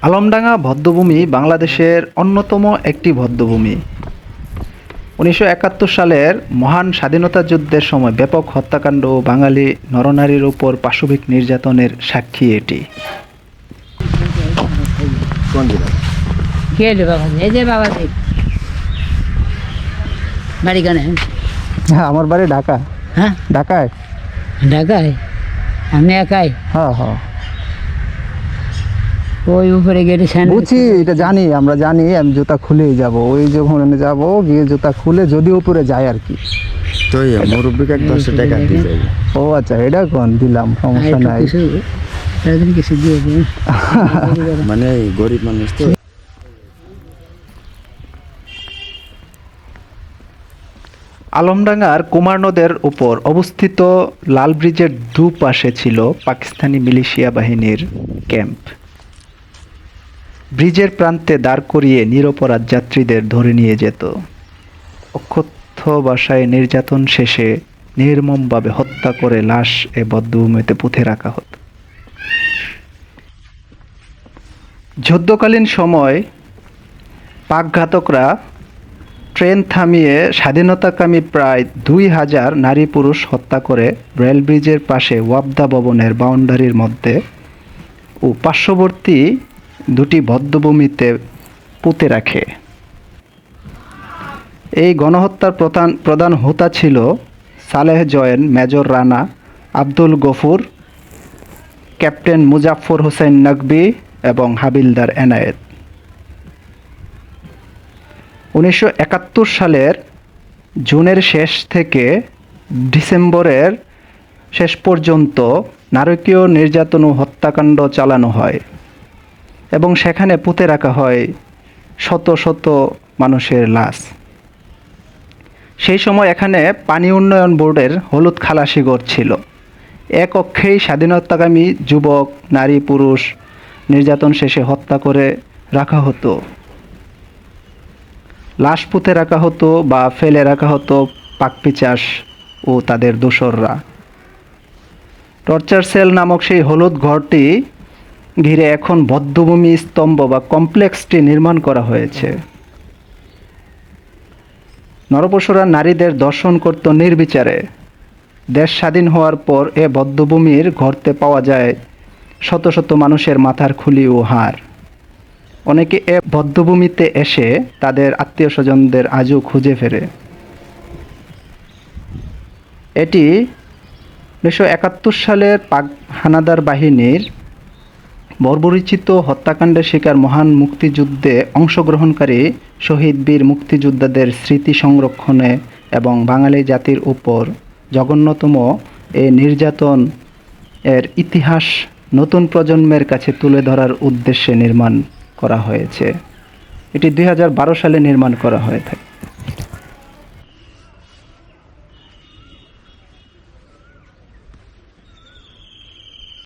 আলমডাঙ্গা বধ্যভূমি বাংলাদেশের অন্যতম একটি বধ্যভূমি। 1971 সালের মহান স্বাধীনতা যুদ্ধের সময় ব্যাপক হত্যাকাণ্ড ও বাঙালি নরনারীর উপর পাশবিক নির্যাতনের সাক্ষী এটি। কোন জেলা? কে এলো বাবা? এই যে বাবা দেখ বাড়ি কেন? হ্যাঁ, আমার বাড়ি ঢাকা। হ্যাঁ, ঢাকায়। ঢাকায়? আমি একাই? হ্যাঁ হ্যাঁ, ওই উপরে গেলে বুঝছি, এটা জানি, আমরা জানি। আমি জুতা খুলেই যাব, ওই যখন যাব গিয়ে জুতা খুলে যদি উপরে যায় আর কি। তো মুরব্বীকে 10 টাকা দিয়ে যাবে। ও আচ্ছা, এটা কোন দিলাম, সমস্যা নাই। কিছু দিয়ে দিন। মানে গরিব মানুষ তো। আলমডাঙ্গার কুমার নদের উপর অবস্থিত লাল ব্রিজের দুপাশে ছিল পাকিস্তানি মিলিশিয়া বাহিনীর ক্যাম্প। ব্রিজের প্রান্তে দাঁড় করিয়ে নিরপরাধ যাত্রীদের ধরে নিয়ে যেত। অকথ্য ভাষায় নির্যাতন শেষে নির্মমভাবে হত্যা করে লাশ এ বধ্যভূমিতে পুঁতে রাখা হতো। যুদ্ধকালীন সময় পাকঘাতকরা ট্রেন থামিয়ে স্বাধীনতাকামী প্রায় 2000 নারী পুরুষ হত্যা করে রেল ব্রিজের পাশে ওয়াপদা ভবনের বাউন্ডারির মধ্যে ও পার্শ্ববর্তী দুটি বধ্যভূমিতে পুঁতে রাখে। এই গণহত্যার প্রধান হোতা ছিল Saleh join, major Rana, Abdul Gafur, captain Muzaffar Hossain নকবি এবং হাবিলদার এনায়েত। 1971 সালের জুনের শেষ থেকে ডিসেম্বরের শেষ পর্যন্ত নারকীয় নির্যাতন ও হত্যাকাণ্ড চালানো হয় এবং সেখানে পুঁতে রাখা হয় শত শত মানুষের লাশ। সেই সময় এখানে পানি উন্নয়ন বোর্ডের হলুদ খালাসিঘর ছিল। এক অক্ষেই স্বাধীনতাকামী যুবক, নারী, পুরুষ নির্যাতন শেষে হত্যা করে রাখা হতো। লাশ পুঁতে রাখা হতো বা ফেলে রাখা হতো পাকপিচাস ও তাদের দোসররা। টর্চার সেল নামক সেই হলুদ ঘরটি ঘিরে এখন বধ্যভূমি স্তম্ভ বা কমপ্লেক্সটি নির্মাণ করা হয়েছে। নরপশুরা নারীদের দর্শন করত নির্বিচারে। দেশ স্বাধীন হওয়ার পর এ বধ্যভূমির ঘরতে পাওয়া যায় শত শত মানুষের মাথার খুলি ও হাড়। অনেকে এ বধ্যভূমিতে এসে তাদের আত্মীয় স্বজনদের আজও খুঁজে ফেরে। এটি 1971 সালের পাক হানাদার বাহিনীর বর্বরোচিত হত্যাকাণ্ডের শিকার মহান মুক্তিযুদ্ধে অংশগ্রহণকারী শহীদ বীর মুক্তিযোদ্ধাদের স্মৃতি সংরক্ষণে এবং বাঙালি জাতির উপর জঘন্যতম এই নির্যাতন এর ইতিহাস নতুন প্রজন্মের কাছে তুলে ধরার উদ্দেশ্যে নির্মাণ করা হয়েছে। এটি 2012 সালে নির্মাণ করা হয়ে থাকে।